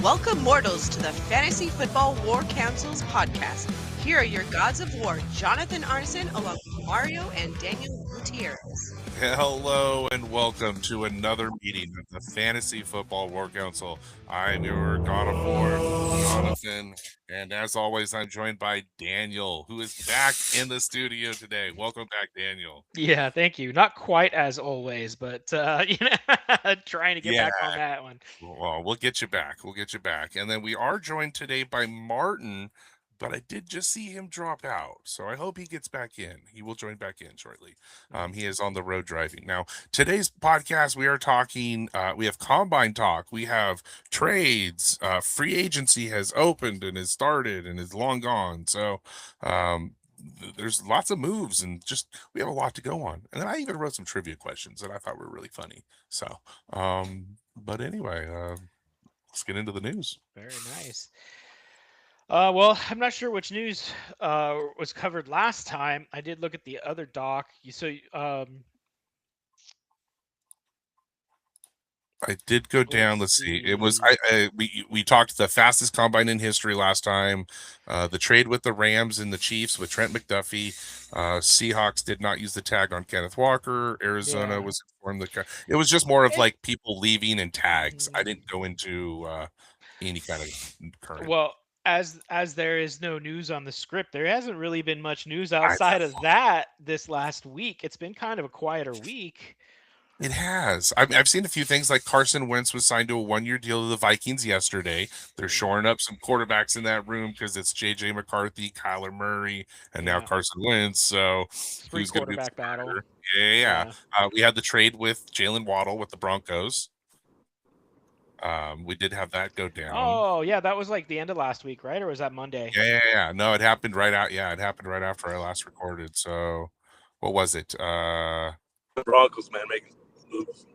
Welcome, mortals, to the Fantasy Football War Council's podcast. Here are your gods of war, Jonathan Arneson, along with Mario and Daniel Gutierrez. Hello and welcome to another meeting of the Fantasy Football War Council. I'm your God of War, Jonathan, and as always, I'm joined by Daniel, who is back in the studio today. Welcome back, Daniel. Yeah, thank you. Not quite as always, but trying to get Yeah, back on that one. well, we'll get you back. We'll get you back. And then we are joined today by Martin, but I did just see him drop out. So I hope he gets back in. He will join back in shortly. He is on the road driving. Now, today's podcast, we are talking, we have combine talk, we have trades, free agency has opened and has started and is long gone. So, there's lots of moves and just we have a lot to go on. And then I even wrote some trivia questions that I thought were really funny. So, but anyway, let's get into the news. Very nice. Well, I'm not sure which news was covered last time. I did look at the other doc. I did go down. Let's see. It was we talked the fastest combine in history last time. The trade with the Rams and the Chiefs with Trent McDuffie. Seahawks did not use the tag on Kenneth Walker. Arizona Yeah. was informed it was just more of It- like people leaving and tags. I didn't go into any kind of current. Well, as there is no news on the script, there hasn't really been much news I outside of that this last week. It's been kind of a quieter week. It has. I've seen a few things like Carson Wentz was signed to a 1-year deal to the Vikings yesterday. They're shoring up some quarterbacks in that room because it's J.J. McCarthy, Kyler Murray, and now Yeah. Carson Wentz. So Free who's going to be the quarterback battle. starter? Yeah. We had the trade with Jalen Waddle with the Broncos. We did have that go down. Oh, yeah, that was like the end of last week, right? Or was that Monday? Yeah. No, it happened right out. Yeah, it happened right after I last recorded. So what was it? The Broncos, man, making moves.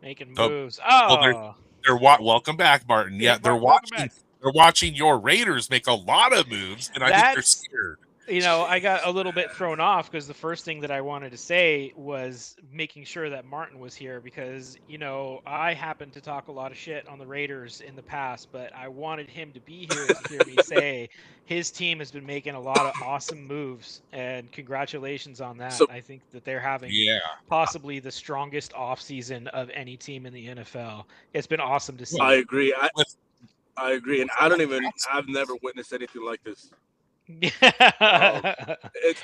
Making Oh, moves. well, they're welcome back, Martin. Yeah, they're welcome watching. back. They're watching your Raiders make a lot of moves, and I think they're scared. I got a little bit thrown off because the first thing that I wanted to say was making sure that Martin was here because, I happen to talk a lot of shit on the Raiders in the past, but I wanted him to be here to hear me say his team has been making a lot of awesome moves, and congratulations on that. I think that they're having possibly the strongest offseason of any team in the NFL. It's been awesome to see. I agree. I agree, and I've never witnessed anything like this. It's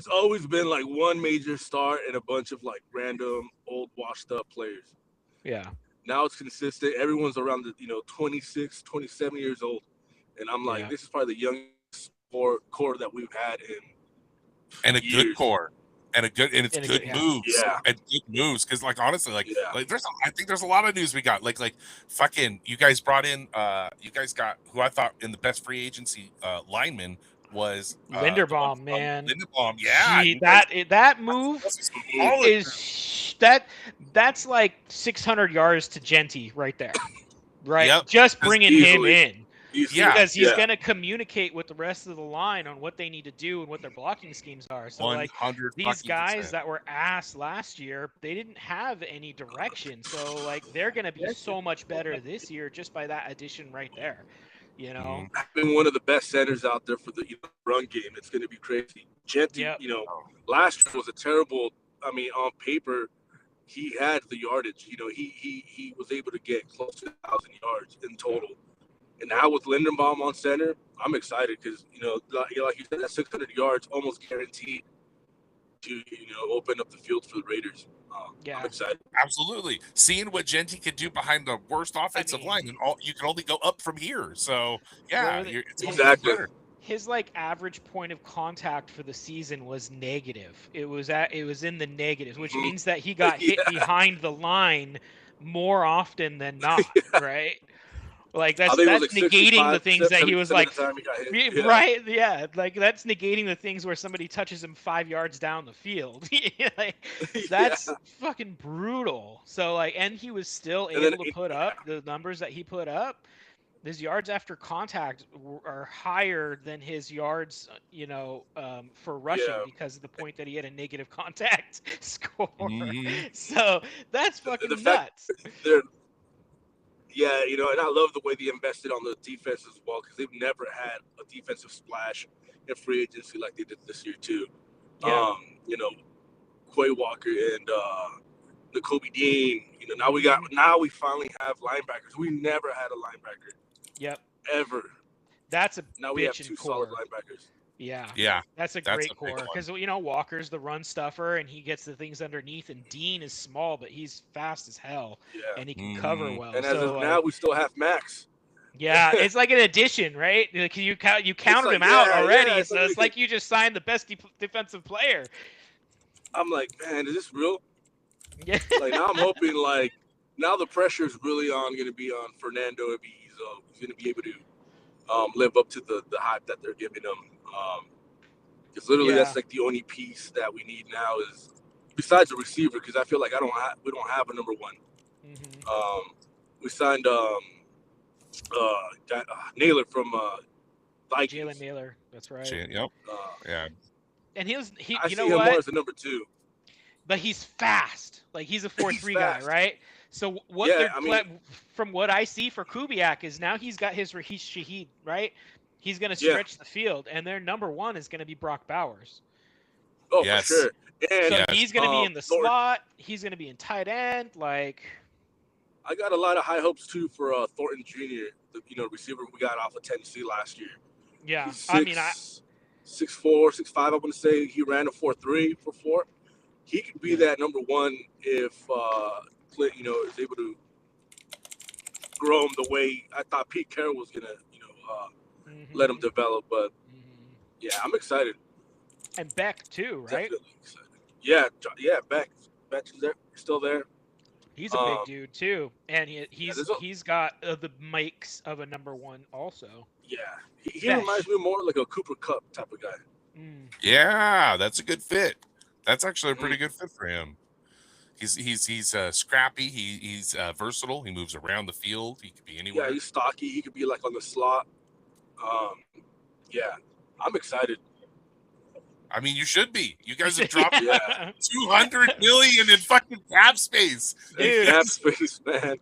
always been like one major star and a bunch of like random old washed up players. Yeah. Now it's consistent. Everyone's around the 26, 27 years old, and I'm like, this is probably the youngest core that we've had in years. Good core. And it's good moves. Yeah. And good moves. Because honestly, I think there's a lot of news we got. Like fucking you guys brought in you guys got who I thought in the best free agency lineman was Linderbaum, man. Linderbaum, yeah. Gee, that move is that's like 600 yards to Genty right there. Right? Yep. Just bringing him in. Because he's going to communicate with the rest of the line on what they need to do and what their blocking schemes are. So like these guys that were asked last year, they didn't have any direction. So like they're going to be so much better this year just by that addition right there. Having one of the best centers out there for the run game, it's going to be crazy. Genty, last year was a terrible. I mean, on paper, he had the yardage. He was able to get close to 1,000 yards in total. And now with Linderbaum on center, I'm excited because like you said, that 600 yards almost guaranteed to open up the field for the Raiders. I'm excited. Absolutely. Seeing what Genty could do behind the worst offensive line, and you can only go up from here. So, it's exactly. His like average point of contact for the season was negative. It was in the negatives, which means that he got hit behind the line more often than not, right? Like that's negating the things that he was like, right? Yeah, like that's negating the things where somebody touches him 5 yards down the field. That's fucking brutal. So like, and he was still able to put up the numbers that he put up. His yards after contact are higher than his yards, for rushing because of the point that he had a negative contact score. So that's fucking nuts. Yeah, and I love the way they invested on the defense as well because they've never had a defensive splash in free agency like they did this year too. Yeah. You know, Quay Walker and Nakobe Dean. Mhm. Now we finally have linebackers. We never had a linebacker Yep. ever. That's a Now we have bitchin' two solid core. linebackers. Yeah. Yeah, That's a that's great a big core one. because Walker's the run stuffer and he gets the things underneath, and Dean is small but he's fast as hell Yeah, and he can cover Mhm. well. and as So of now, like, we still have Max. yeah, it's like an addition, right? Like you It's counted like, him out yeah. already, so it's like you just signed the best defensive player. I'm like, man, is this real? Yeah. Like now, I'm hoping now the pressure is really going to be on Fernando if he's going to be able to live up to the hype that they're giving him. Because literally, Yeah. that's like the only piece that we need now is besides a receiver. Because I feel like we don't have a number one. Mm-hmm. We signed Naylor from Vikings. Jalen Naylor, that's right. Yep. Yeah. And he I you see know him more what? as a number two. But he's fast. Like he's a He's 4-3 guy, fast. right? So what Yeah, they're I mean, from what I see for Kubiak is now he's got his Raheem Shaheed, right? He's going to yeah. stretch the field, and their number one is going to be Brock Bowers. Oh, Yes. for sure. And So he's going to be in the Thornton, slot. He's going to be in tight end. Like, I got a lot of high hopes too for Thornton Jr., the receiver we got off of Tennessee last year. yeah. He's I mean, 6'4", 6'5", I'm going to say. He ran a 4.3 for 4. He could be that number one if Clint, is able to grow him the way I thought Pete Carroll was going to, let him develop. But yeah, I'm excited. And Beck too, right? Definitely excited. Yeah, Beck's there, still there. He's a big dude too, and he's got the makes of a number one also. Yeah, he reminds me more like a Cooper Kupp type of guy. Yeah, that's a good fit. That's actually a pretty good fit for him. He's scrappy. He's versatile. He moves around the field. He could be anywhere. Yeah, he's stocky. He could be like on the slot. Yeah, I'm excited. I mean, you should be. You guys have dropped $200 million in fucking cap space. Dude. Cap space, man.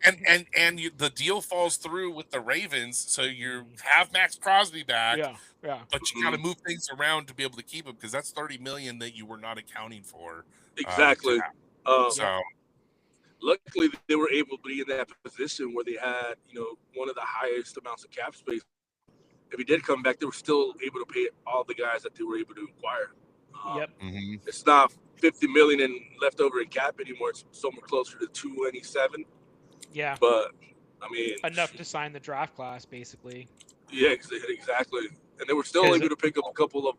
And the deal falls through with the Ravens, so you have Max Crosby back. Yeah. But you got to move things around to be able to keep him because that's $30 million that you were not accounting for. Exactly. So luckily, they were able to be in that position where they had, one of the highest amounts of cap space. If he did come back, they were still able to pay all the guys that they were able to acquire. It's not $50 million in leftover in cap anymore. It's somewhere closer to 27. Yeah. But I mean, enough to sign the draft class, basically. Yeah, exactly. And they were still able to pick up a couple of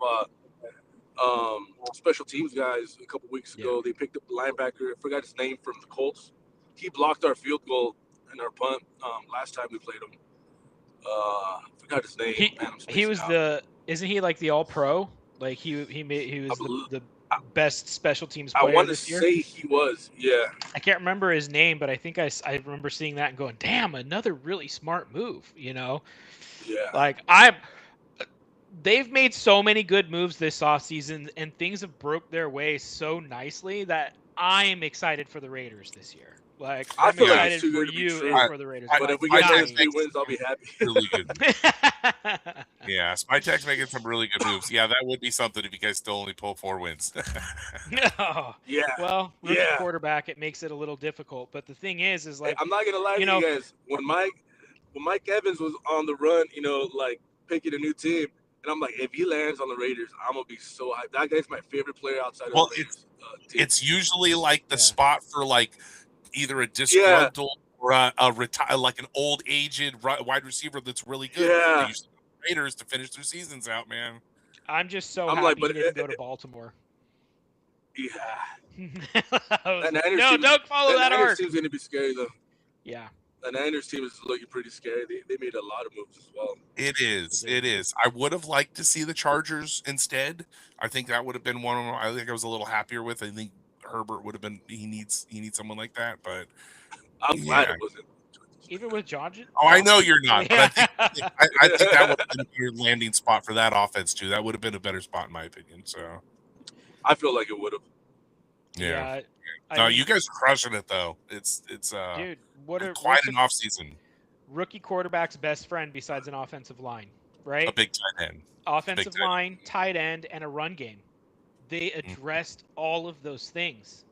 special teams guys a couple weeks ago. They picked up the linebacker. I forgot his name from the Colts. He blocked our field goal and our punt last time we played him. I forgot his name. He was isn't he like the All Pro? Like he was the best special teams player I want to say he was. Yeah. I can't remember his name, but I think I remember seeing that and going, "Damn, another really smart move." Yeah. Like they've made so many good moves this offseason, and things have broke their way so nicely that I am excited for the Raiders this year. Like I'm excited for you and for the Raiders. But if we get 3 wins, I'll be happy. Really good. Yeah, Spytek's making some really good moves. Yeah, that would be something if you guys still only pull 4 wins. No. Yeah. Well, rookie quarterback, it makes it a little difficult. But the thing is like, I'm not gonna lie to you guys. When Mike Evans was on the run, like picking a new team, and I'm like, if he lands on the Raiders, I'm gonna be so hyped. That guy's my favorite player outside of the Raiders. It's usually like the spot for like either a disgruntled or a retire, like an old aged wide receiver that's really good. Yeah. They use the Raiders to finish their seasons out, man. I'm just so happy he didn't go to Baltimore. Yeah. No, don't follow that arc. That team's gonna be scary though. Yeah. The Niners team is looking pretty scary. They made a lot of moves as well. It is. I would have liked to see the Chargers instead. I think that would have been one of them. I think I was a little happier with. I think Herbert would have been. He needs someone like that. But I'm glad it wasn't. Even with Johnson. Oh, I know you're not. But I think that would have been your landing spot for that offense too. That would have been a better spot in my opinion. So I feel like it would have. Yeah. I No, think, you guys are crushing it though. It's dude, quite what's an a off season. rookie quarterback's best friend besides an offensive line, A right? big tight end. Big Offensive tight line, tight end, and a run game. They end. addressed all of those things.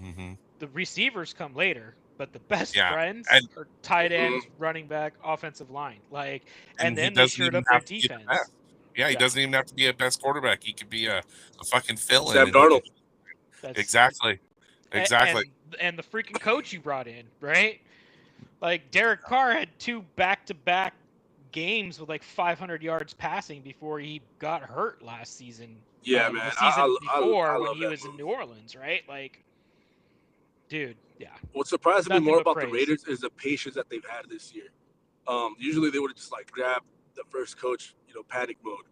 Mm-hmm. The receivers come later, but the best Yeah, friends and are tight Mhm. end, running back, offensive line. Like, and he then they doesn't shored even up their have to be the defense. best. Yeah, he Yeah. doesn't even have to be a best quarterback. He could be a fucking fill-in, Sam and he Darnold. could That's exactly. and the freaking coach you brought in, right? Like Derek Carr had 2 back-to-back games with like 500 yards passing before he got hurt last season. Yeah, man. The season before I when love he that was in move. New Orleans, right? Like, dude, yeah. What surprises me Nothing more but about the praise. Raiders is the patience that they've had this year. Usually they would have just like grabbed the first coach, panic mode.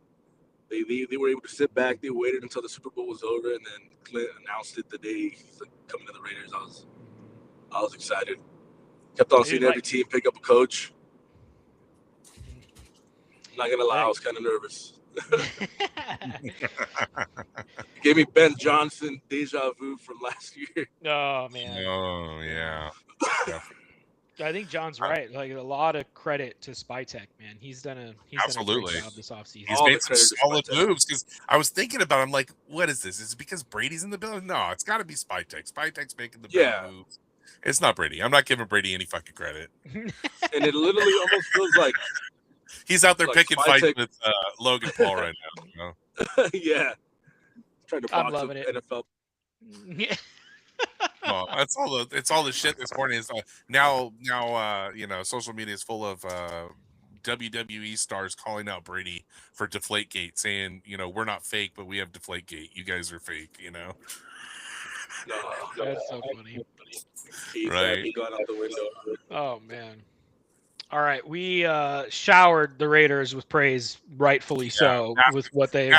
They were able to sit back. They waited until the Super Bowl was over, and then Clint announced it the day he's like, coming to the Raiders. I was excited. Kept on seeing every team pick up a coach. I'm not gonna lie, I was kind of nervous. Gave me Ben Johnson deja vu from last year. Oh man. Oh yeah. I think John's right. Like a lot of credit to Spytech, man. He's done a Absolutely. great job this offseason. He's All made the some credit to solid Spytech. moves because I was thinking about it. I'm like, what is this? Is it because Brady's in the building? No, it's got to be Spytech. Spytech's making the big moves. It's not Brady. I'm not giving Brady any fucking credit. And it literally almost feels like he's out there like picking Spytech fights with Logan Paul right now. Yeah. Trying to I'm box loving up it. NFL. Yeah. Well, it's all the shit this morning is now social media is full of WWE stars calling out Brady for Deflategate, saying we're not fake, but we have Deflategate. You guys are fake, No, That's so funny. Right? Gone out the window. Oh man. All right, we showered the Raiders with praise, rightfully so, with what they've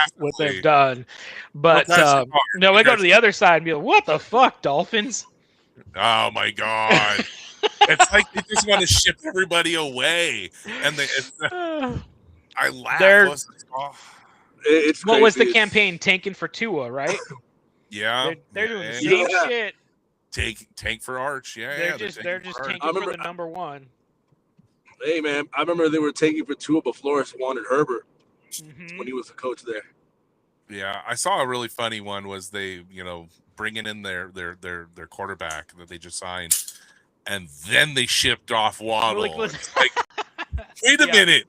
done. But no, we go to the other side and be like, "What the fuck, Dolphins?" Oh my god! It's like they just want to ship everybody away, and I laugh. It's what crazy. Was the campaign tanking for Tua, right? Yeah, they're doing the same shit. Tank for Arch. Yeah, they're just tanking for the number one. Hey man, I remember they were taking for Tua, but Flores wanted Herbert when he was the coach there. Yeah, I saw a really funny one. Was they bringing in their quarterback that they just signed, and then they shipped off Waddle. Wait a minute.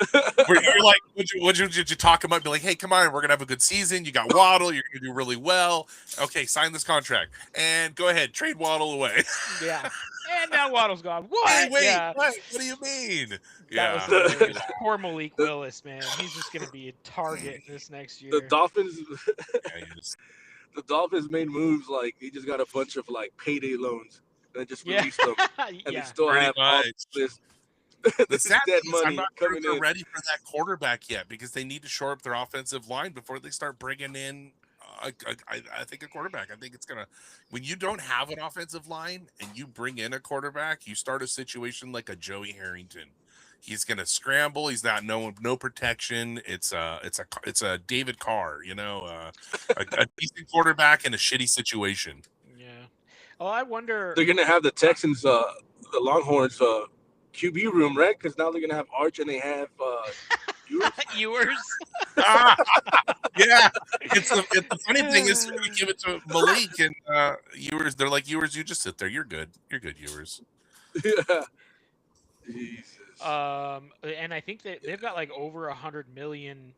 You're like, did you talk about? Be like, hey, come on, we're gonna have a good season. You got Waddle. You're gonna do really well. Okay, sign this contract and go ahead, trade Waddle away. Yeah. And now Waddle's gone. What? Hey, wait, yeah. What do you mean? That was hilarious. Poor Malik Willis, man. He's just gonna be a target this next year. The Dolphins. The Dolphins made moves like they just got a bunch of like payday loans and just released them, and they still have all this. The sad dead thing is, money I'm not sure coming they're in. ready for that quarterback yet because they need to shore up their offensive line before they start bringing in. I think a quarterback. I think it's gonna. When you don't have an offensive line and you bring in a quarterback, you start a situation like a Joey Harrington. He's gonna scramble. He's not no protection. It's a David Carr. A decent quarterback in a shitty situation. Yeah. Oh, I wonder. They're gonna have the Texans, the Longhorns, QB room, right? Because now they're gonna have Arch and they have Ewers. Yeah. It's the funny thing is we give it to Malik and Ewers. They're like, Ewers, you just sit there. You're good. You're good, Ewers. Yeah. Jesus. And I think they've got like over $100 million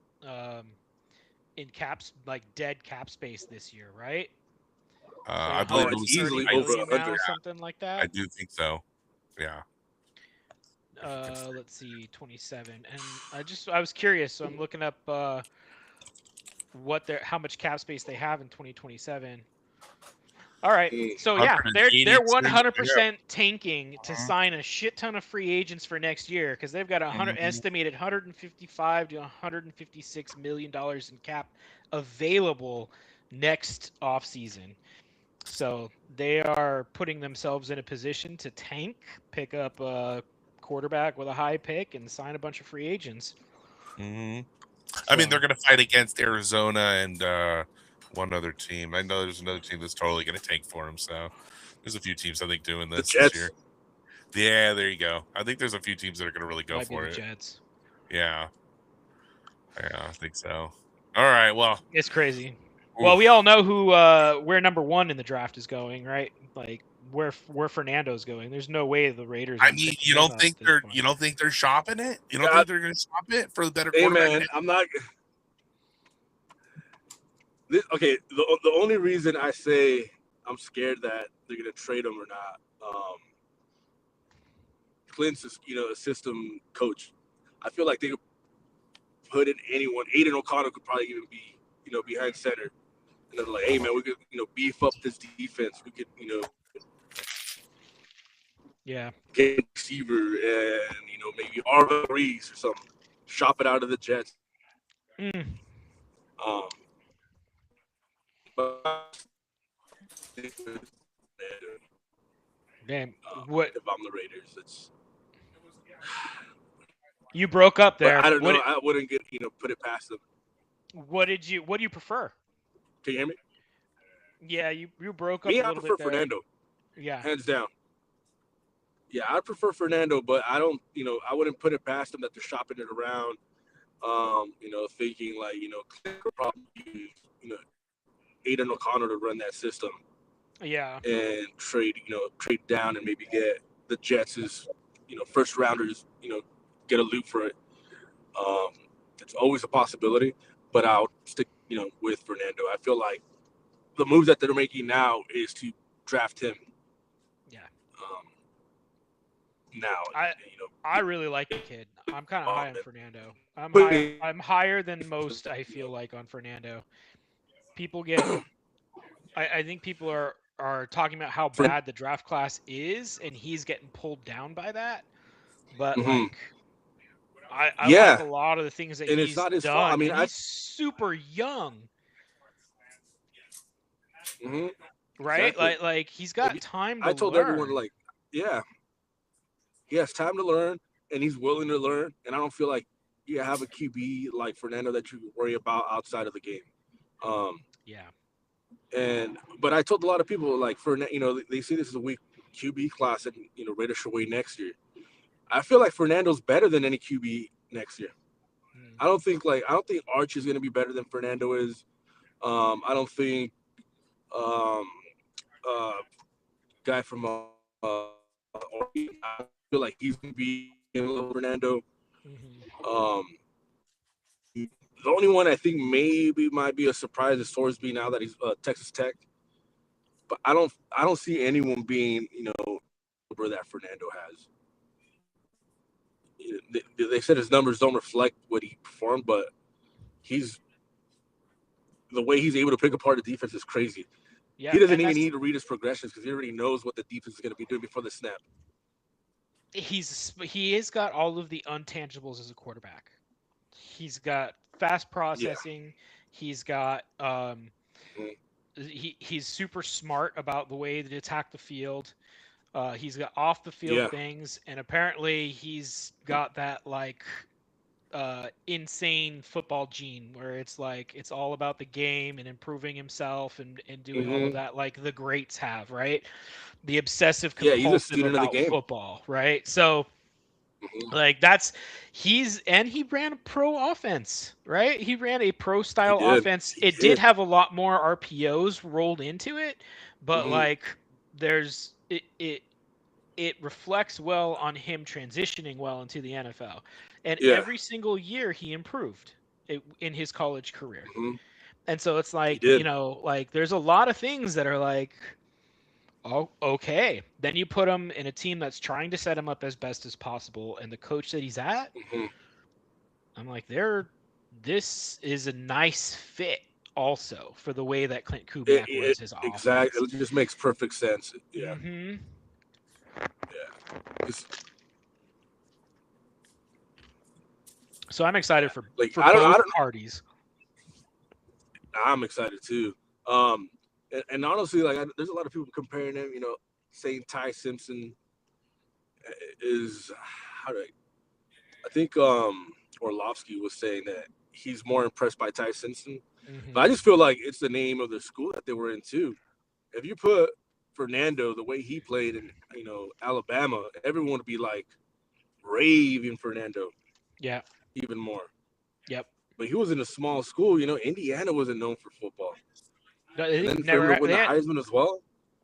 in caps, like dead cap space this year, right? I believe it was easily over 100, something like that. I do think so. Yeah. Let's see, 27, and I was curious, so I'm looking up how much cap space they have in 2027. All right, so yeah, they're 100% tanking to sign a shit ton of free agents for next year because they've got estimated 155 to 156 million dollars in cap available next offseason. So they are putting themselves in a position to tank, pick up a quarterback with a high pick, and sign a bunch of free agents. Mm-hmm. I mean, they're going to fight against Arizona and one other team. I know there's another team that's totally going to tank for him. So there's a few teams I think doing The this year. Jets. Yeah, there you go. I think there's a few teams that are going to really go Might be for the it. Jets. Yeah, I think so. All right, well, It's crazy. oof. Well, we all know who where number 1 in the draft is going, right? Like where Fernando's going. There's no way the Raiders. I Aren't mean, picking him up at this point. you don't think they're shopping it? You don't Yeah. think they're going to shop it for the better Hey quarterback? man, I'm not. Okay, the only reason I say I'm scared that they're gonna trade him or not, Clint's is, a system coach. I feel like they could put in anyone. Aiden O'Connell could probably even be, behind center. And they're like, hey man, we could, beef up this defense. We could, Yeah. get a receiver and maybe Arvin Reese or something. Shop it out of the Jets. But Damn. What? If I'm the Raiders, it's. You broke up there. But I don't know. I wouldn't get put it past them. What do you prefer? Can you hear me? Yeah, you broke up Me, a little I prefer bit there. Fernando. Yeah. Hands down. Yeah, I prefer Fernando, but I don't. I wouldn't put it past them that they're shopping it around. Thinking like Clint could probably use Aiden O'Connell to run that system. Yeah. And trade down and maybe get the Jets' first rounders, get a loop for it. It's always a possibility, but I'll stick, with Fernando. I feel like the moves that they're making now is to draft him. Yeah. Now, I really like the kid. I'm kind of high on Fernando. I'm higher than most. I feel like on Fernando. People get. I think people are talking about how bad the draft class is, and he's getting pulled down by that. But like, I like a lot of the things that he's not his done. fault. I mean, he's super young, right? Exactly. Like he's got time to I told learn. everyone, like, yeah, he has time to learn, and he's willing to learn. And I don't feel like you have a QB like Fernando that you worry about outside of the game. Yeah. But I told a lot of people, like, they see this as a weak QB class, and Raiders should wait next year. I feel like Fernando's better than any QB next year. I don't think Arch is going to be better than Fernando is. I don't think guy from I feel like he's going to be a little Fernando. The only one I think maybe might be a surprise is Thorsby now that he's Texas Tech. But I don't see anyone being that Fernando has. They said his numbers don't reflect what he performed, but the way he's able to pick apart the defense is crazy. Yeah, he doesn't even need to read his progressions because he already knows what the defense is going to be doing before the snap. He has got all of the untangibles as a quarterback. He's got fast processing. Yeah. He's got he's super smart about the way to attack the field. He's got off the field things, and apparently he's got that like insane football gene where it's like it's all about the game and improving himself and doing all of that like the greats have, right? The obsessive compulsive about football, right? So like he ran a pro offense, right? He ran a pro style offense. It did have a lot more RPOs rolled into it, but like there's it reflects well on him transitioning well into the NFL. And every single year he improved in his college career. And so it's like, like there's a lot of things that are like, oh, okay. Then you put him in a team that's trying to set him up as best as possible. And the coach that he's at, I'm like, this is a nice fit also for the way that Clint Kubiak runs his offense. Exactly. It just makes perfect sense. Yeah. So I'm excited for both parties. I'm excited too. And honestly, like there's a lot of people comparing him, saying Ty Simpson is I think Orlovsky was saying that he's more impressed by Ty Simpson. But I just feel like it's the name of the school that they were in too. If you put Fernando the way he played in Alabama, everyone would be like raving Fernando. Yeah. Even more. Yep. But he was in a small school. Indiana wasn't known for football. They And then never for him to win the Heisman as well.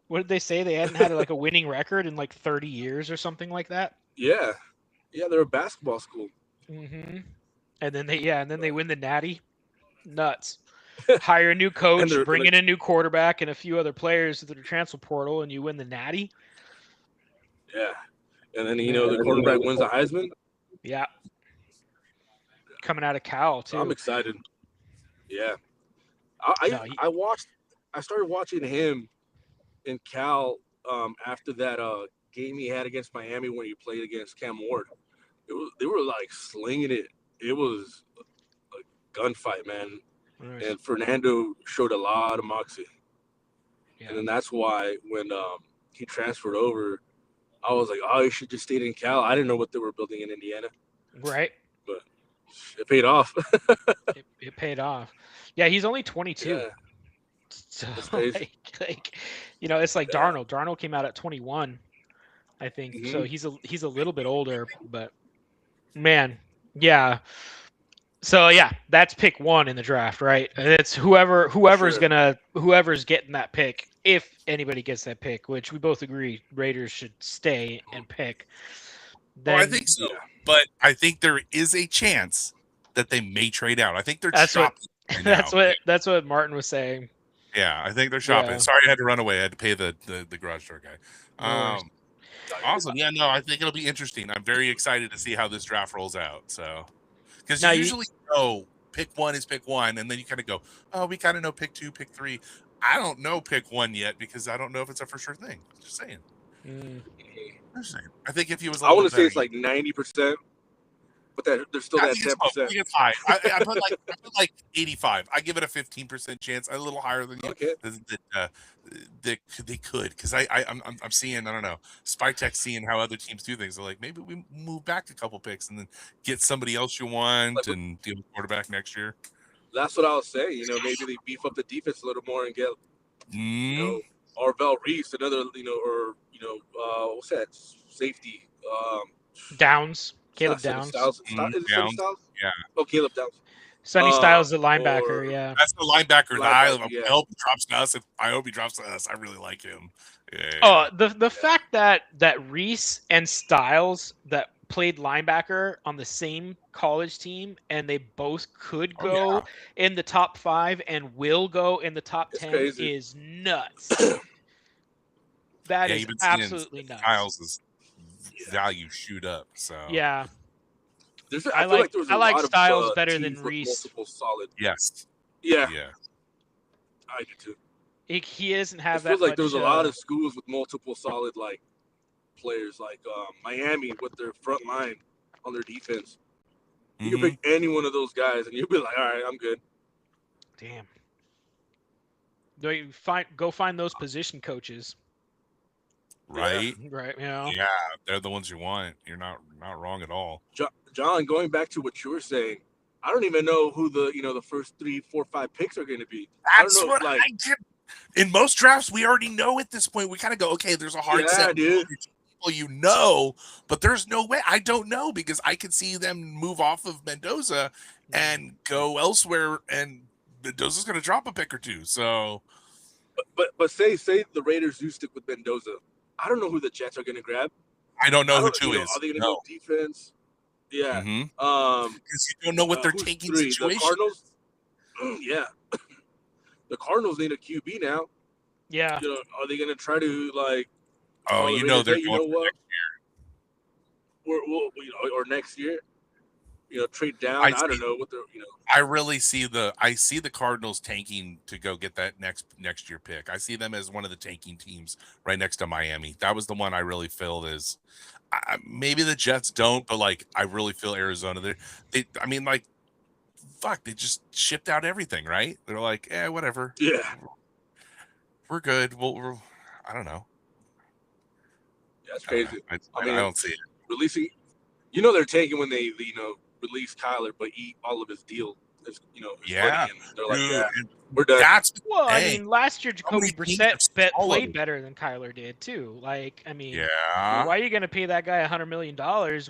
What did they say? They hadn't had like a winning record in like 30 years or something like that. Yeah, they're a basketball school. Mm-hmm. And then they win the Natty. Nuts. Hire a new coach, bring in a new quarterback and a few other players to the transfer portal, and you win the Natty. Yeah, and then the quarterback wins the Heisman. Yeah. Coming out of Cal too. I'm excited. Yeah, I started watching him in Cal after that game he had against Miami when he played against Cam Ward. They were like slinging it. It was a gunfight, man. Nice. And Fernando showed a lot of moxie. Yeah. And then that's why when he transferred over, I was like, oh, he should just stayed in Cal. I didn't know what they were building in Indiana. Right. But it paid off. it paid off. Yeah, he's only 22. Yeah. So it's like Darnold. Darnold came out at 21, I think. Mm-hmm. So he's a little bit older, but man, yeah. So yeah, that's pick 1 in the draft, right? It's whoever's getting that pick, if anybody gets that pick, which we both agree Raiders should stay and pick. Then, I think so, but I think there is a chance that they may trade out. I think they're shopping. That's what Martin was saying. Yeah, I think they're shopping. Yeah. Sorry, I had to run away. I had to pay the garage door guy. Awesome. Yeah, no, I think it'll be interesting. I'm very excited to see how this draft rolls out. So. Because you usually know pick 1 is pick 1, and then you kind of go, oh, we kind of know pick 2, pick 3. I don't know pick 1 yet because I don't know if it's a for sure thing. Just saying. Just saying. I think if he was, I want to say it's like 90%, but there's still that 10%. It's high. I put like 85. I give it a 15% chance. A little higher than you. Okay. They could because I'm seeing, I don't know, Spytech seeing how other teams do things. They're like, maybe we move back a couple picks and then get somebody else you want and deal with quarterback next year. That's what I was saying. Maybe they beef up the defense a little more and get Arvell Reese, another what's that safety? Downs. Caleb Downs. Styles. Styles? Yeah. Oh, Caleb Downs. Sonny Styles, the linebacker, yeah. That's the linebacker. I hope he drops to us. I hope he drops to us. I really like him. Yeah. Oh, the fact that Reese and Styles that played linebacker on the same college team and they both could go in the top 5 and will go in the top 10 crazy. Is nuts. That is absolutely nuts. Styles' value shoot up. So yeah. I like Styles better than Reese. Solid. Yes. Yeah. I do too. He doesn't have that. It feels like there's a lot of schools with multiple solid players, like Miami with their front line on their defense. You can pick any one of those guys, and you'll be like, all right, I'm good. Damn. Go find those position coaches. Right. Right. Yeah, they're the ones you want. You're not wrong at all. John, going back to what you were saying, I don't even know who the first 3, 4, 5 picks are going to be. That's what I did. In most drafts, we already know at this point. We kind of go, okay, there's a hard set. Dude. People but there's no way. I don't know because I could see them move off of Mendoza and go elsewhere, and Mendoza's going to drop a pick or two. So, but say the Raiders do stick with Mendoza. I don't know who the Jets are going to grab. I don't know who 2 is. Are they going to go defense? Yeah. Because you don't know what their taking situation. The Cardinals. Yeah. The Cardinals need a QB now. Yeah. Are they going to try to they're going for next year. Or next year. Trade down. I don't know what they're. I really see the Cardinals tanking to go get that next year pick. I see them as one of the tanking teams right next to Miami. That was the one I really feel is. Maybe the Jets don't, but I really feel Arizona. They just shipped out everything, right? They're like, whatever. Yeah, we're good. I don't know. That's crazy. I don't see it. Releasing, they're taking when they release Kyler, but eat all of his deal. is Yeah, money, and they're like, dude, yeah, and we're done. that's the Well, I thing. mean, last year So many Jacoby teams Brissett have swallowed played it. better than Kyler did too. Like, I mean, Yeah. why are you going to pay that guy $100 million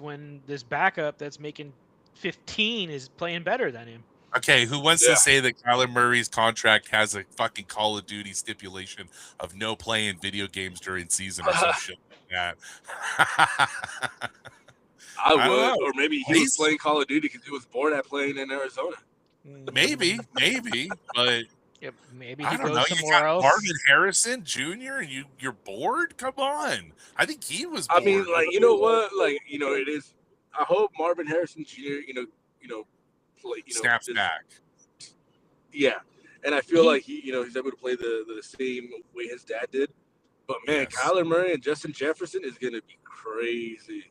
when this backup that's making 15 is playing better than him? Okay, who wants Yeah. to say that Kyler Murray's contract has a fucking Call of Duty stipulation of no playing video games during season or some shit like that? I I don't would, know. or maybe he was He's playing Call of Duty because he was bored at playing in Arizona. maybe, but Yep, maybe I he don't know. goes You somewhere got else. Marvin Harrison Jr. and you're bored? Come on. I think he was I bored. mean, like, you know what? Like, it is. I hope Marvin Harrison Jr. Play. Snaps back. Yeah, and I feel like he's able to play the same way his dad did. But man, Yes. Kyler Murray and Justin Jefferson is gonna be crazy.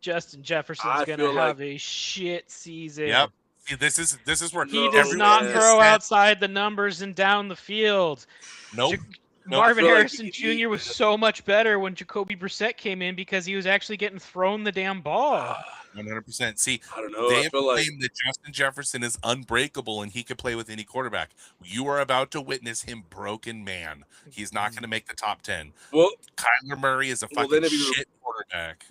Justin Jefferson's going to have a shit season. Yep. See, this is where He does not everyone throw said, outside the numbers and down the field. Nope. Marvin I feel Harrison like Jr. was so much better when Jacoby Brissett came in because he was actually getting thrown the damn ball. 100%. See, I don't know. they I have feel like claimed that Justin Jefferson is unbreakable and he can play with any quarterback. You are about to witness him broken man. He's not going to make the top 10. well, Kyler Murray is a Well, fucking then if you- shit quarterback.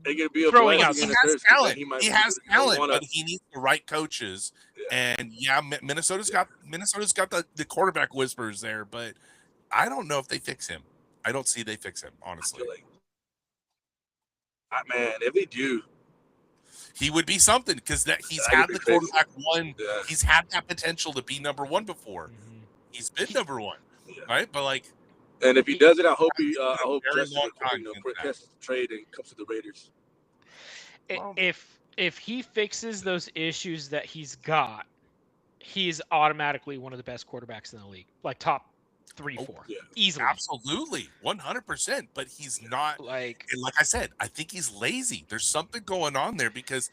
it could be a Throwing blessing out- and a He has curse. 'cause talent. then might He be has the talent, one but up. he needs the right coaches. Yeah. And yeah, Minnesota's got the quarterback whispers there, but I don't know if they fix him. I don't see they fix him, I honestly. feel like, man, if they do, He would be something because that he's That would had be the crazy. quarterback one. Yeah. He's had that potential to be number one before. Mhm. He's been number one, Yeah. right? But like, and if he does it, I hope a very Justin long time in that. protests the trade and comes to the Raiders. Well- If he fixes those issues that he's got, he's automatically one of the best quarterbacks in the league, like top 3, 4, yeah. easily. Absolutely, 100%. But he's not. Like, And like I said, I think he's lazy. There's something going on there because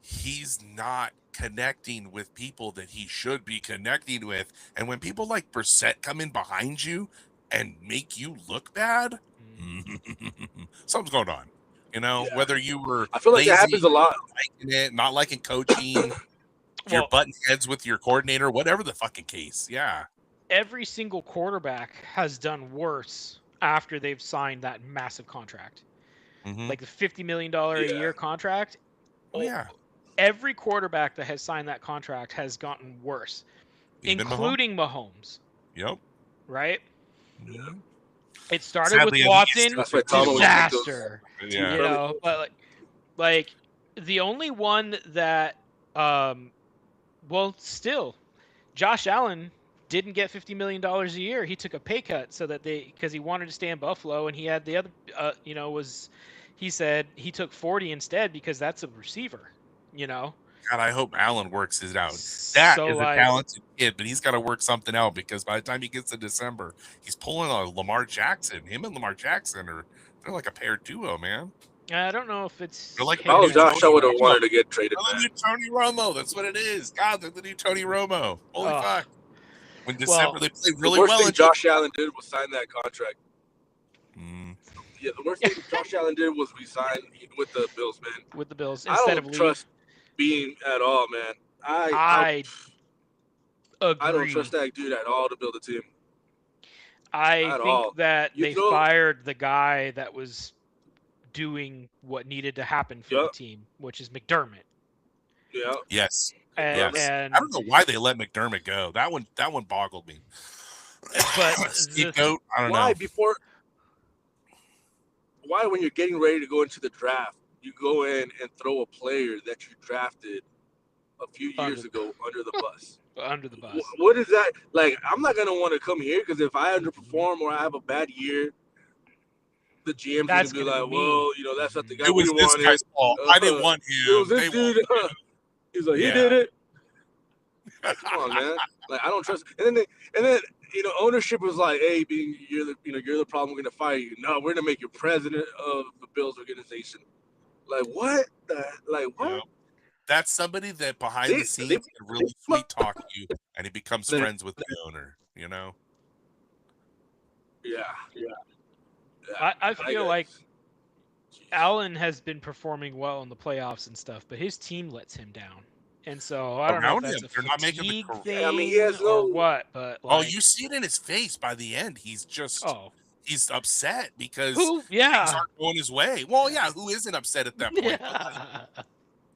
he's not connecting with people that he should be connecting with. And when people like Brissett come in behind you and make you look bad, something's going on. Yeah. Whether you were I feel like lazy, that happens a lot. liking it, not liking coaching, you're well, butting heads with your coordinator, whatever the fucking case. Yeah. every single quarterback has done worse after they've signed that massive contract, Mhm. like the $50 million a year contract. Oh, yeah. Every quarterback that has signed that contract has gotten worse, Even including Mahomes. Yep. Right? Mhm. It started Sadly, I with think Watson, That's why Tom always makes those- disaster. Yeah. You know, but like the only one that still Josh Allen didn't get $50 million a year. He took a pay cut because he wanted to stay in Buffalo, and he had the other he said he took 40 instead because that's a receiver, God, I hope Allen works it out. That So, is a like- talented kid, but he's got to work something out because by the time he gets to December, he's pulling a Lamar Jackson. Him and Lamar Jackson they're like a pair duo, man. I don't know if it's They're like If I was Tony Josh, I would have Romo. wanted to get traded They're the back. new Tony Romo. That's what it is. God, they're the new Tony Romo. Holy Ugh. fuck. When December they played really the worst well. thing in Josh Allen did was sign that contract. Mm. Yeah, the worst thing Josh Allen did was resign with the Bills, man. with the Bills I instead don't of trust Bean at all, man. I agree. I don't trust that dude at all to build a team. I at think all. that You they throw- fired the guy that was doing what needed to happen for the Yup. team, which is McDermott. Yeah. Yes. And, Yes. and I don't know why they let McDermott go. That one boggled me. But Scapegoat, I don't Why know. Why when you're getting ready to go into the draft, you go in and throw a player that you drafted a few years ago under the bus? under the bus. What is that? Like, I'm not gonna want to come here because if I underperform or I have a bad year, the GM's That's gonna be gonna like, be well, me. that's not the guy It we was this wanted. guy's fault. I didn't want him. It was this They wanted dude. him. He's like, he Yeah. did it. Like, come on, man. Like, I don't trust. And then ownership was like, hey, you're the problem. We're gonna fire you. No, we're gonna make you president of the Bills organization. Like what? Like what? Yep. That's somebody that behind the scenes can really sweet talk you, and he becomes friends with the owner. Yeah. I feel like Allen has been performing well in the playoffs and stuff, but his team lets him down. And so I don't know if Around that's him, a they're not making the fatigue Yeah, I mean, he thing has or no. what, but Oh, like, you see it in his face by the end. He's upset because who? things Yeah. aren't going his way. Well, yeah, who isn't upset at that point? But like,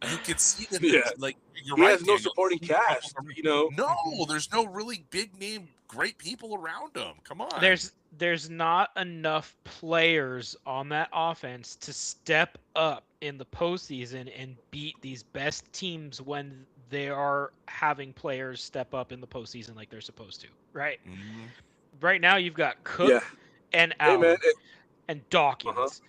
Yeah. you could see that. Yeah, Like you're he right, has no Daniel. supporting cast. No, there's no really big name, great people around him. Come on. There's not enough players on that offense to step up in the postseason and beat these best teams when they are having players step up in the postseason like they're supposed to, right? Mhm. Right now you've got Cook Yeah. and Hey man. Allen and Dawkins.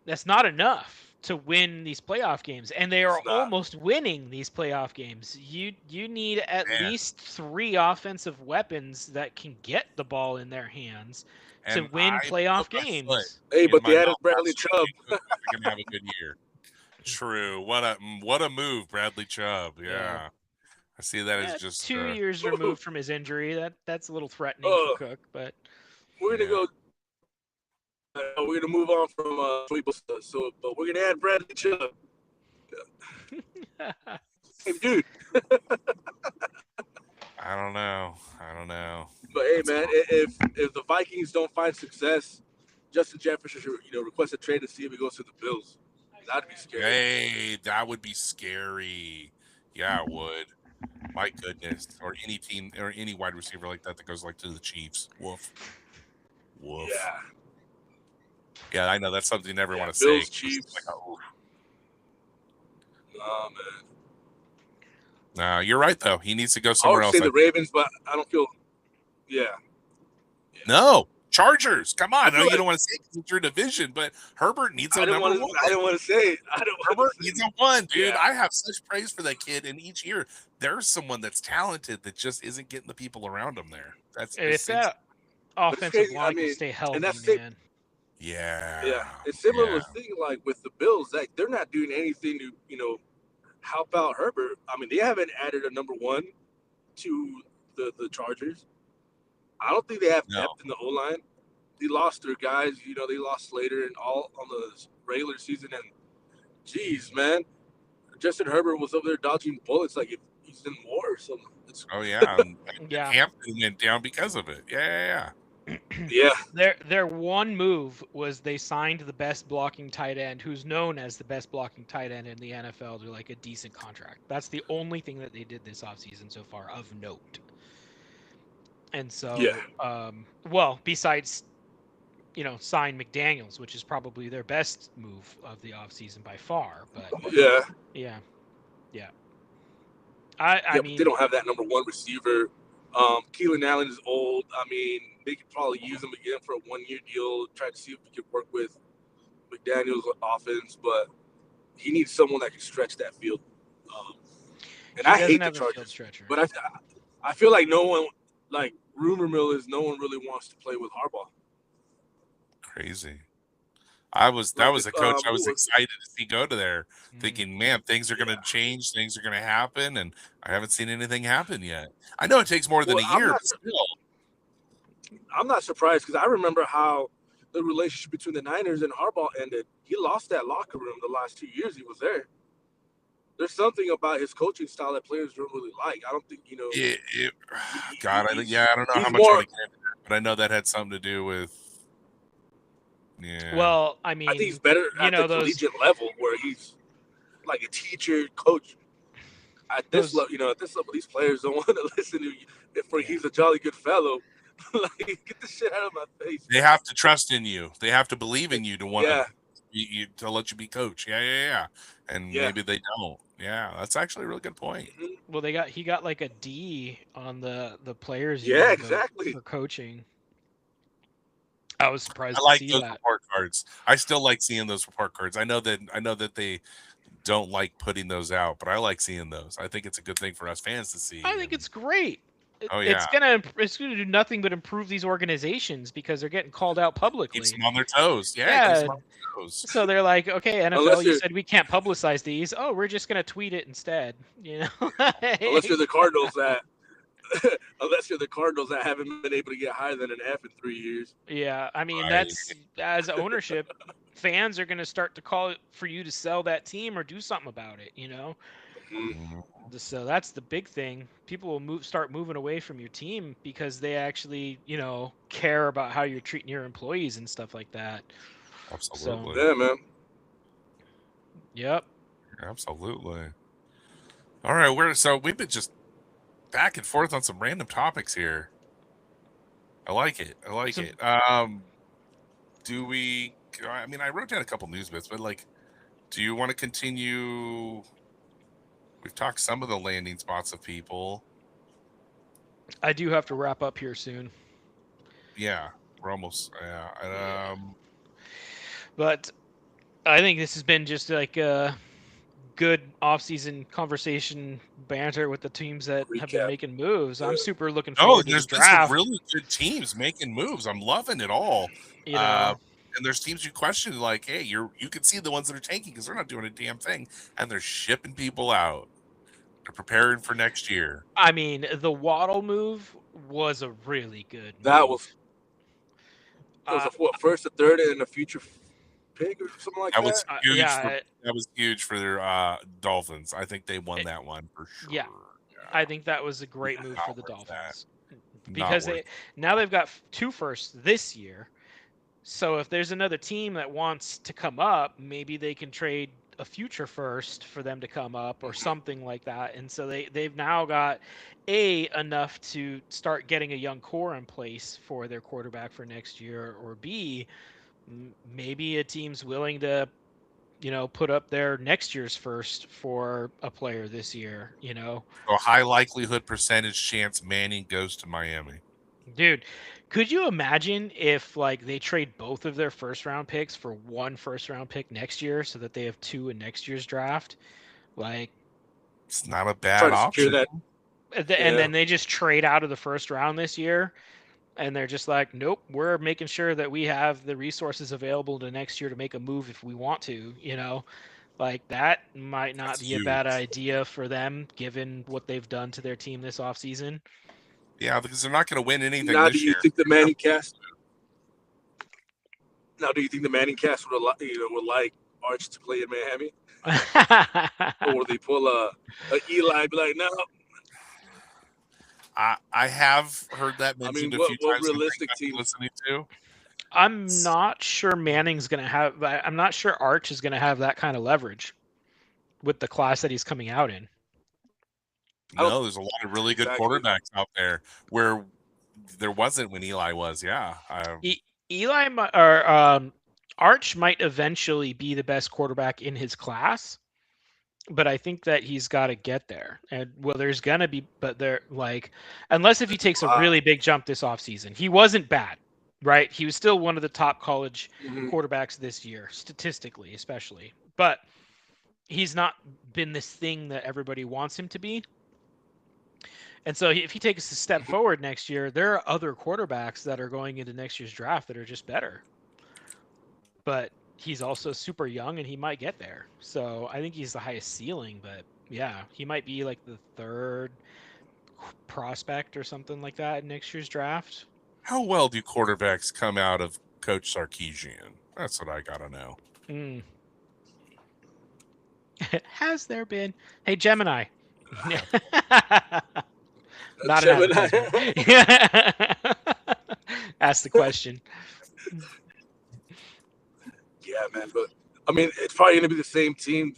That's not enough to win these playoff games, and they are It's not. almost winning these playoff games. You need at Man. least 3 offensive weapons that can get the ball in their hands to And win I playoff put my foot games. Hey, in but my they added mouth Bradley last week Chubb. and Cook wasn't gonna have a good year. True. What a move, Bradley Chubb. Yeah. I see that as Yeah, just 2 years removed from his injury. That's a little threatening for Cook, but We're gonna go. We're gonna move on from Joey Bosa. So, but we're gonna add Bradley Chubb. Hey, dude. I don't know. But hey, That's man, cool. if the Vikings don't find success, Justin Jefferson should request a trade to see if he goes to the Bills. That'd be scary. Hey, that would be scary. Yeah, it would. My goodness. Or any team or any wide receiver like that goes like to the Chiefs. Woof. Yeah. Yeah, I know that's something you never want to Bills, say. Chiefs. Like, oh. Oh man. No, you're right though. He needs to go I somewhere would else. say the Ravens, but I don't feel. Yeah. No, Chargers. Come on. I know you like- don't want to say it because it's your division, but Herbert needs a number one. I didn't want to say it. Herbert needs a one, dude. Yeah. I have such praise for that kid, and each year there's someone that's talented that just isn't getting the people around him there. That's if that offensive crazy. line I mean, can stay healthy, and that's man. Yeah. It's similar to the thing like with the Bills, like they're not doing anything to help out Herbert. I mean, they haven't added a number one to the Chargers. I don't think they have depth in the O line. They lost their guys. They lost Slater and all on the regular season. And geez, man, Justin Herbert was over there dodging bullets like if he's in war or something. Yeah. Hampton went down because of it. Yeah. Their one move was they signed the best blocking tight end, who's known as the best blocking tight end in the NFL, to like a decent contract. That's the only thing that they did this offseason so far of note. And so, well, besides, sign McDaniels, which is probably their best move of the offseason by far. But yeah. I mean, they don't have that number one receiver. Keelan Allen is old. I mean, they could probably use him again for a 1-year deal. Try to see if we could work with McDaniels' offense, but he needs someone that can stretch that field. And I hate the Chargers, but I feel like no one, like rumor mill is, no one really wants to play with Harbaugh. Crazy. That was a coach I was excited to see go to there, thinking, man, things are going to change, things are going to happen, and I haven't seen anything happen yet. I know it takes more than a year, but still. I'm not surprised because I remember how the relationship between the Niners and Harbaugh ended. He lost that locker room the last 2 years he was there. There's something about his coaching style that players don't really like. I don't think, I don't know how much I get into that, but I know that had something to do with. Yeah. Well, I mean, I think he's better at the collegiate level where he's like a teacher, coach. At this level, these players don't want to listen to you. He's a jolly good fellow. Like, get the shit out of my face. They have to trust in you. They have to believe in you to want to let you be coach. Yeah. And maybe they don't. Yeah, that's actually a really good point. Well, he got like a D on the players. Yeah, exactly. For coaching. I was surprised I like to see those that. report cards. I still like seeing those report cards. I know that they don't like putting those out, but I like seeing those. I think it's a good thing for us fans to see. I think it's great. It's gonna do nothing but improve these organizations because they're getting called out publicly. Keeps them on their toes. Yeah. So they're like, okay, NFL, you said we can't publicize these. Oh, we're just gonna tweet it instead. Unless you're the Cardinals that haven't been able to get higher than an F in 3 years. Yeah, I mean that's as ownership. fans are going to start to call for you to sell that team or do something about it, Mhm. So that's the big thing. People will start moving away from your team because they actually, care about how you're treating your employees and stuff like that. So, Absolutely. Yeah, man. yep. Absolutely. All right, we've been just back and forth on some random topics here. I like it. I like Some, it. Do we? I mean, I wrote down a couple news bits, but like, do you want to continue? We've talked some of the landing spots of people. I do have to wrap up here soon. Yeah, we're almost. Yeah. But I think this has been just like a good off-season conversation banter with the teams that have been Recap. making moves. I'm Yeah. super looking No, forward to the there's been some draft. really good teams making moves. I'm loving it all. You Uh, know, and there's teams you question, like, hey, you can see the ones that are tanking because they're not doing a damn thing, and they're shipping people out. They're preparing for next year. I mean, the Waddle move was a really good That move. was it was a first, a third, and a future pick or something like That was that. huge for Yeah, that was huge for their Dolphins. I think they won that one for sure. yeah. I think that was a great move for Not the worth that. Dolphins Not because worth. now they've got 2 firsts this year. So if there's another team that wants to come up, maybe they can trade a future first for them to come up or something like that. And so they've now got enough to start getting a young core in place for their quarterback for next year, or B, maybe a team's willing to put up their next year's first for a player this year. So high likelihood percentage chance Manning goes to Miami. Dude, could you imagine if like they trade both of their first round picks for one first round pick next year so that they have 2 in next year's draft? Like, It's not a bad Trying to secure option. that. and then they just trade out of the first round this year, and they're just like, nope, we're making sure that we have the resources available to next year to make a move if we want to, Like that might not That's be a bad huge. idea for them given what they've done to their team this offseason. Yeah, because they're not going to win anything Now, do this you year. think the Manning cast? Now, do you think the Manning cast would like Arch to play in Miami, or would they pull a Eli? Be like, no. I have heard that I mean, mentioned a few what times. I think realistic I've been teams? listening to. I'm not sure Manning's going to have. I'm not sure Arch is going to have that kind of leverage with the class that he's coming out in. No, there's a lot of really good Exactly. quarterbacks out there where there wasn't when Eli was. Yeah. Eli or Arch might eventually be the best quarterback in his class, but I think that he's got to get there. And well, there's gonna be, but there like, unless if he takes a really big jump this offseason, he wasn't bad, right? He was still one of the top college quarterbacks this year, statistically, especially. But he's not been this thing that everybody wants him to be. And so if he takes a step forward next year, there are other quarterbacks that are going into next year's draft that are just better. But he's also super young and he might get there. So I think he's the highest ceiling, but yeah, he might be like the 3rd prospect or something like that in next year's draft. How well do quarterbacks come out of Coach Sarkisian? That's what I got to know. Has there been? Hey, Gemini. Not Gemini. an advertisement. Ask the question. Yeah, man. But I mean, it's probably going to be the same team,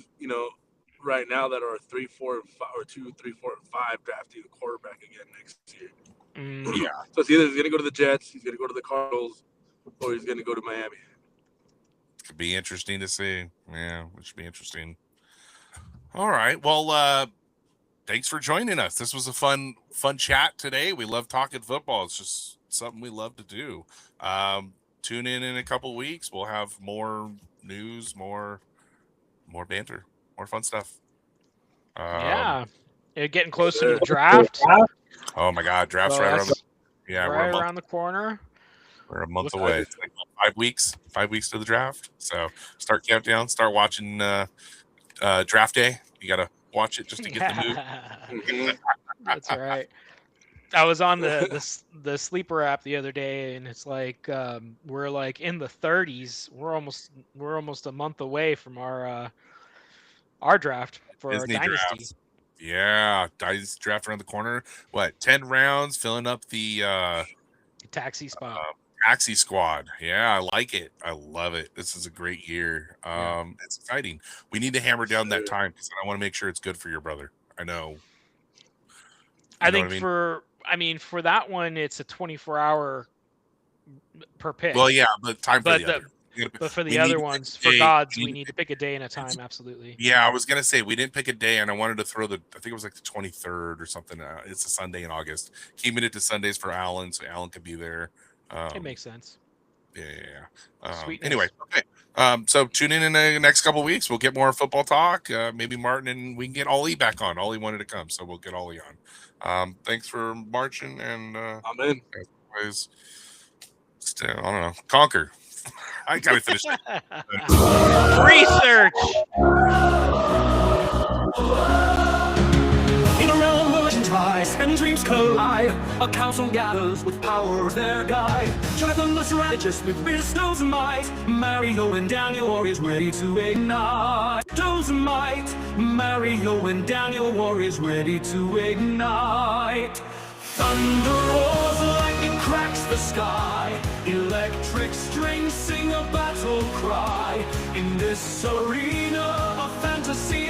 right now that are 3, 4, and 5, or 2, 3, 4, and 5 drafting the quarterback again next year. Yeah. So it's either he's going to go to the Jets, he's going to go to the Cardinals, or he's going to go to Miami. Could be interesting to see. Yeah, it should be interesting. All right. Well, thanks for joining us. This was a fun chat today. We love talking football. It's just something we love to do. Tune in a couple weeks. We'll have more news, more banter, more fun stuff. Yeah. Getting closer to the draft. Oh my God, draft's right around around the corner. We're a month away. It's like 5 weeks. 5 weeks to the draft. So start countdown. Start watching draft day. You gotta watch it just to get the mood. That's right. I was on the sleeper app the other day, and it's like we're like in the 30s. We're almost a month away from our draft for our Disney dynasty. drafts. Yeah, Dynasty draft around the corner. What, 10 rounds, filling up the Taxi spot. taxi squad. Yeah, I like it. I love it. This is a great year. It's exciting. We need to hammer down that time because I want to make sure it's good for your brother. I know. I think for that one, it's a 24-hour per pick. Well, yeah, but time for the other. But for the other ones, for gods, we need to pick a day and a time. Absolutely. Yeah, I was gonna say we didn't pick a day, and I wanted to throw I think it was like the 23rd or something. It's a Sunday in August. Keeping it to Sundays for Alan, so Alan could be there. It makes sense. Yeah. Anyway, okay. So tune in the next couple of weeks. We'll get more football talk. Maybe Martin and we can get Ollie back on. Ollie wanted to come, so we'll get Ollie on. Thanks for marching, and I'm in. As always, still, I don't know. Conquer. I gotta finish it. Research. In a realm where legends rise and dreams collide, a council gathers with power of their guide. Jonathan the strategist with wisdom's might, Mario and Daniel warriors ready to ignite. Wisdom's might, Mario and Daniel warriors ready to ignite. Thunder roars, lightning cracks the sky, electric strings sing a battle cry. In this arena of fantasy